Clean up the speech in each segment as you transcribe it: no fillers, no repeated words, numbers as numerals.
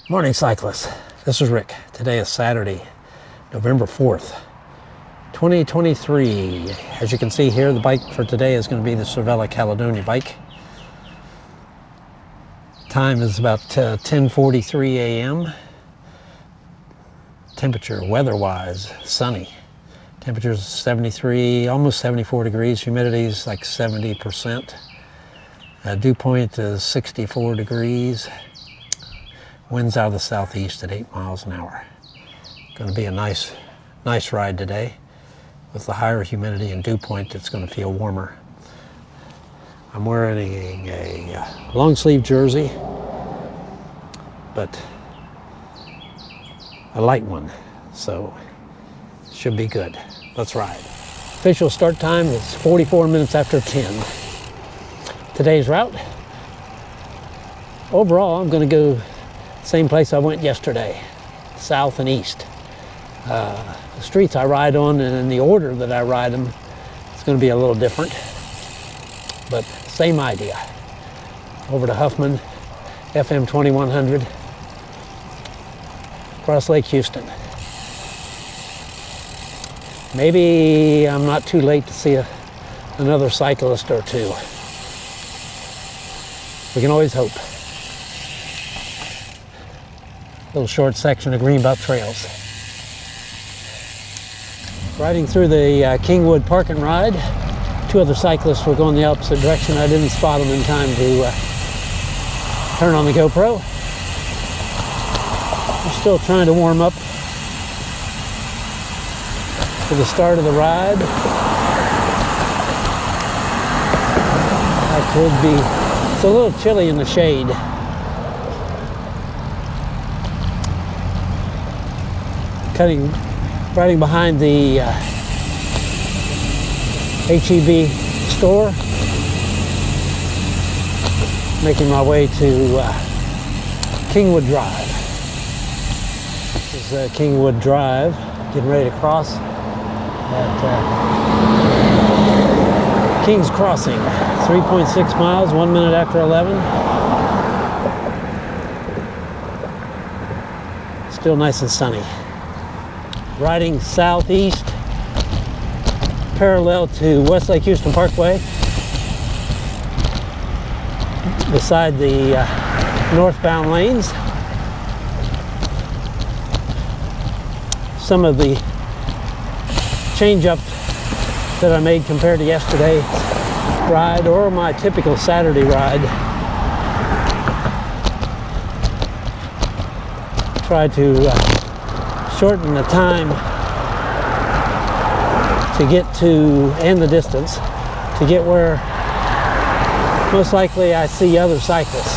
Morning cyclists, this is Rick. Today is Saturday, November 4th, 2023. As you can see here, the bike for today is going to be the Cervelo Caledonia bike. Time is about 10:43 a.m. Temperature, weather-wise, sunny. Temperature is 73, almost 74 degrees. Humidity is like 70%. Dew point is 64 degrees. Winds out of the southeast at 8 miles an hour. Going to be a nice ride today. With the higher humidity and dew point, it's going to feel warmer. I'm wearing a long sleeve jersey, but a light one, so should be good. Let's ride. Official start time is 44 minutes after 10. Today's route, overall, I'm going to go same place I went yesterday, south and east. The streets I ride on and in the order that I ride them, it's going to be a little different, but same idea. Over to Huffman, FM 2100, across Lake Houston. Maybe I'm not too late to see another cyclist or two. We can always hope. Little short section of Greenbelt Trails. Riding through the Kingwood Park and Ride. Two other cyclists were going the opposite direction. I didn't spot them in time to turn on the GoPro. I'm still trying to warm up for the start of the ride. It's a little chilly in the shade. Riding behind the HEB store, making my way to Kingwood Drive. This is Kingwood Drive, getting ready to cross at King's Crossing. 3.6 miles, 1 minute after 11. Still nice and sunny. Riding southeast, parallel to West Lake Houston Parkway, beside the northbound lanes. Some of the change-up that I made compared to yesterday's ride or my typical Saturday ride. Try to shorten the time to get to, and the distance, to get where most likely I see other cyclists.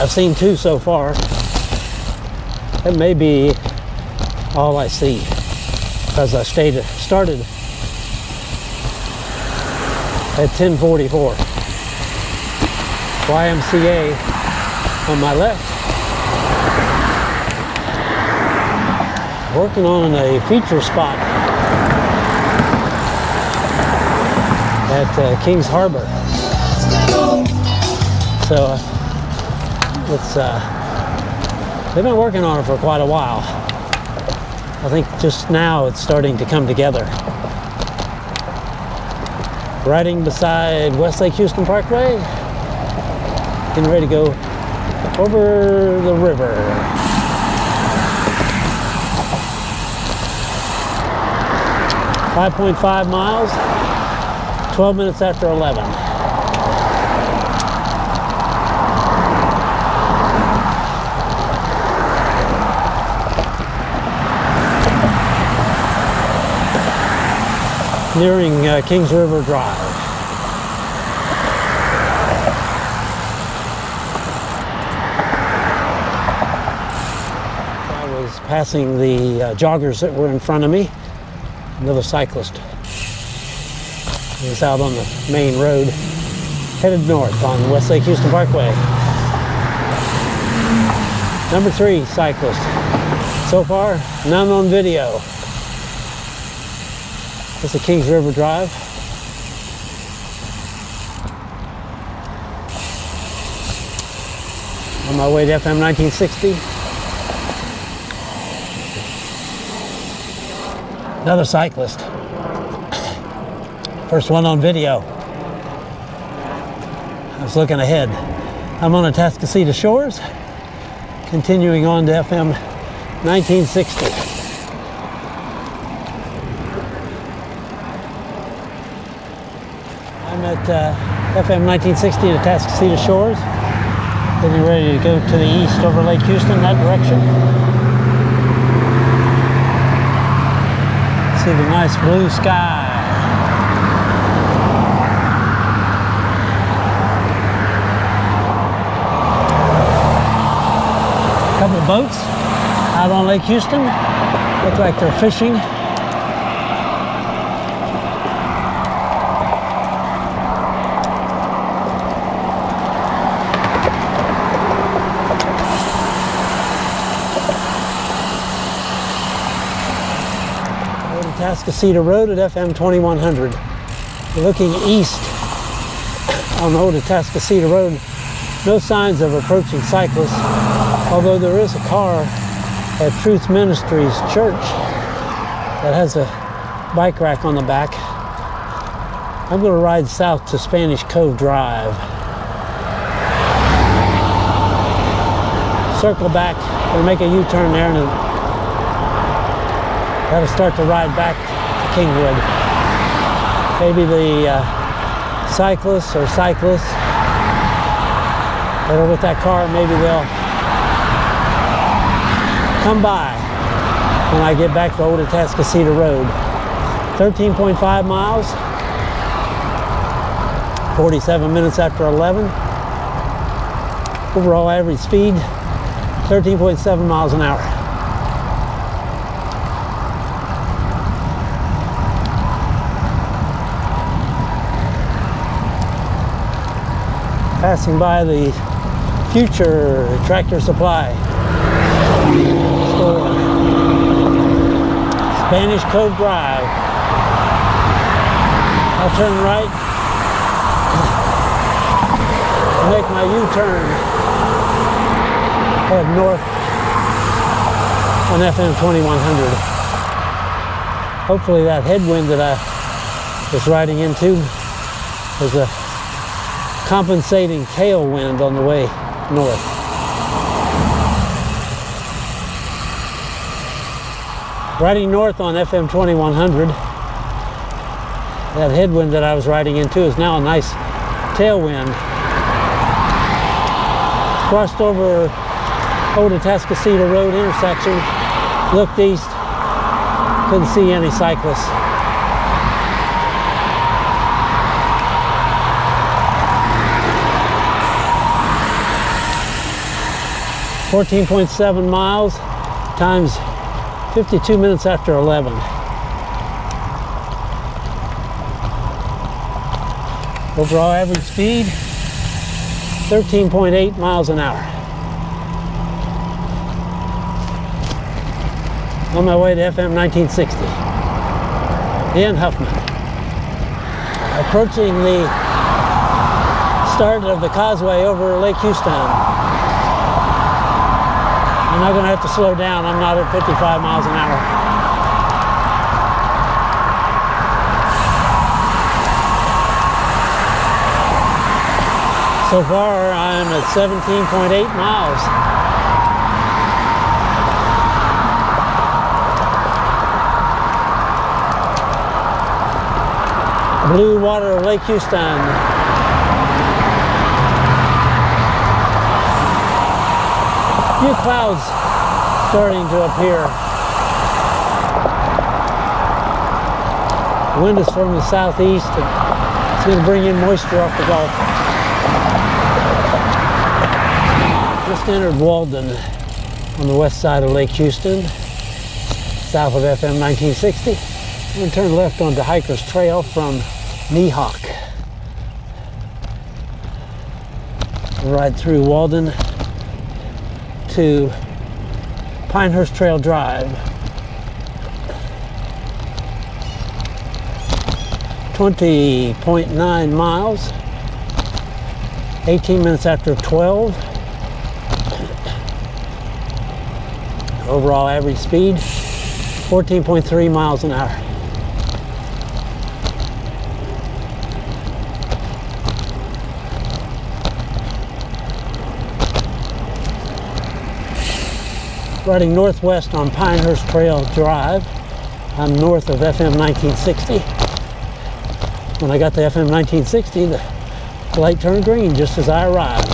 I've seen two so far. That may be all I see, because I started at 10:44. YMCA on my left. Working on a feature spot at Kings Harbor. So they've been working on it for quite a while. I think just now it's starting to come together. Riding beside West Lake Houston Parkway, getting ready to go over the river. 5.5 miles, 12 minutes after 11. Nearing Kings River Drive. I was passing the joggers that were in front of me. Another cyclist is out on the main road, headed north on West Lake Houston Parkway. Number 3 cyclist. So far, none on video. This is Kings River Drive. On my way to FM 1960. Another cyclist. First one on video. I was looking ahead. I'm on Atascocita Shores, continuing on to FM 1960. I'm at FM 1960 at Atascocita Shores, getting ready to go to the east over Lake Houston, that direction. See the nice blue sky. A couple of boats out on Lake Houston. Look like they're fishing. Atascocita Road at FM 2100. Looking east on the old Atascocita Road, no signs of approaching cyclists, although there is a car at Truth Ministries Church that has a bike rack on the back. I'm going to ride south to Spanish Cove Drive. Circle back, going to make a U-turn there, and got to start to ride back to Kingwood. Maybe the cyclists that are with that car, maybe they'll come by when I get back to Old Atascocita Road. 13.5 miles, 47 minutes after 11. Overall average speed, 13.7 miles an hour. Passing by the Future Tractor Supply store. Spanish Cove Drive. I'll turn right, make my U-turn, head north on FM 2100. Hopefully that headwind that I was riding into is a compensating tailwind on the way north. Riding north on FM 2100, that headwind that I was riding into is now a nice tailwind. Crossed over Old Atascocita Road intersection, looked east, couldn't see any cyclists. 14.7 miles times 52 minutes after 11. Overall average speed, 13.8 miles an hour. On my way to FM 1960 in Huffman. Approaching the start of the causeway over Lake Houston. I'm not going to have to slow down. I'm not at 55 miles an hour. So far, I'm at 17.8 miles. Blue water of Lake Houston. Few clouds starting to appear. The wind is from the southeast, and it's going to bring in moisture off the Gulf. Just entered Walden on the west side of Lake Houston, south of FM 1960. I'm going to turn left onto Hiker's Trail from Neahawk. Ride through Walden to Pinehurst Trail Drive. 20.9 miles, 18 minutes after 12. Overall average speed, 14.3 miles an hour. Riding northwest on Pinehurst Trail Drive. I'm north of FM 1960. When I got to FM 1960, the light turned green just as I arrived.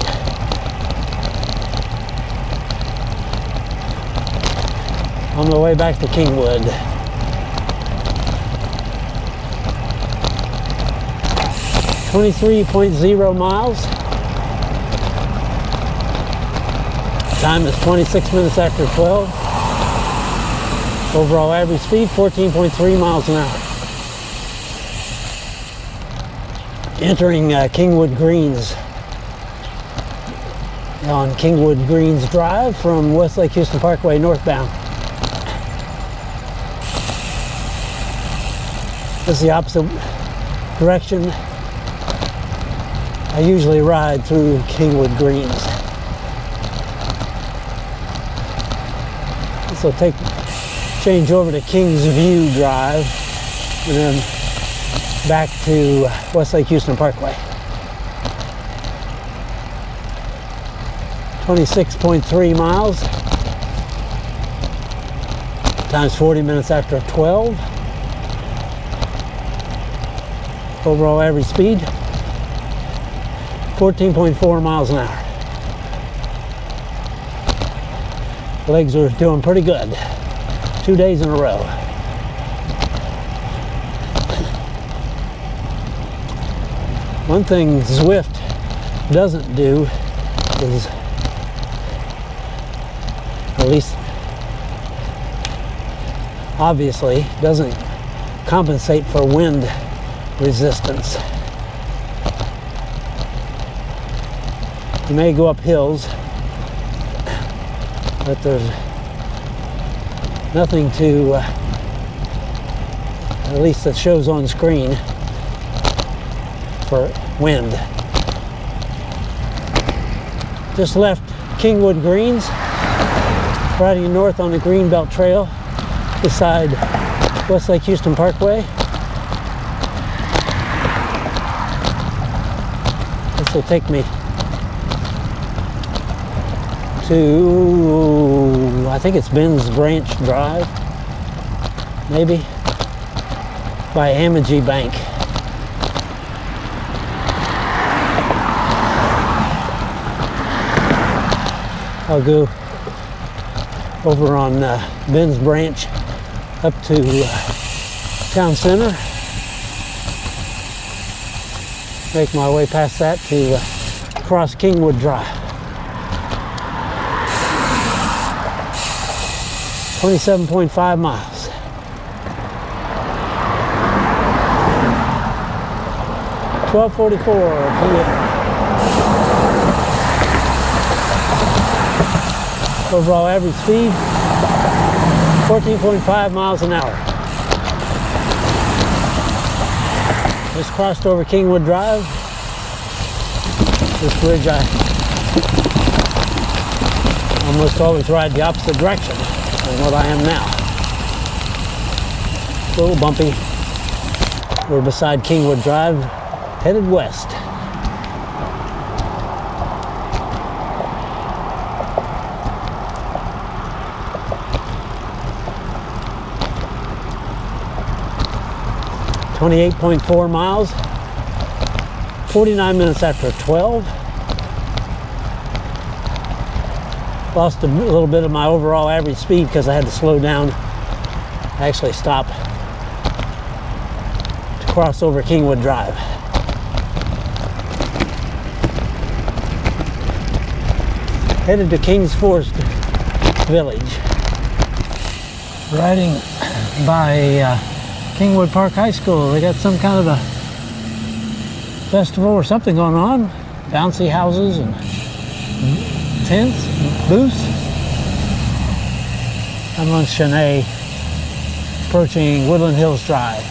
On my way back to Kingwood. .0 miles. Time is 26 minutes after 12. Overall average speed, 14.3 miles an hour. Entering Kingwood Greens on Kingwood Greens Drive from Westlake Houston Parkway northbound. This is the opposite direction I usually ride through Kingwood Greens. So change over to Kings View Drive and then back to Westlake Houston Parkway. 26.3 miles. Time's 40 minutes after 12. Overall average speed, 14.4 miles an hour. Legs are doing pretty good. 2 days in a row. One thing Zwift doesn't do is, at least obviously, doesn't compensate for wind resistance. You may go up hills, but there's nothing to, at least that shows on screen, for wind. Just left Kingwood Greens, riding north on the Greenbelt Trail beside Westlake Houston Parkway. This will take me to, I think it's Ben's Branch Drive, maybe, by Amity Bank. I'll go over on Ben's Branch up to Town Center, make my way past that to cross Kingwood Drive. 27.5 miles. .12:44 p.m. Overall average speed, 14.5 miles an hour. Just crossed over Kingwood Drive. This bridge I almost always ride the opposite direction than what I am now. A little bumpy. We're beside Kingwood Drive, headed west. .4 miles, 49 minutes after 12. Lost a little bit of my overall average speed because I had to slow down. I actually stopped to cross over Kingwood Drive. Headed to Kings Forest Village. Riding by Kingwood Park High School. They got some kind of a festival or something going on. Bouncy houses and tents and booths. I'm on Shanae, approaching Woodland Hills Drive.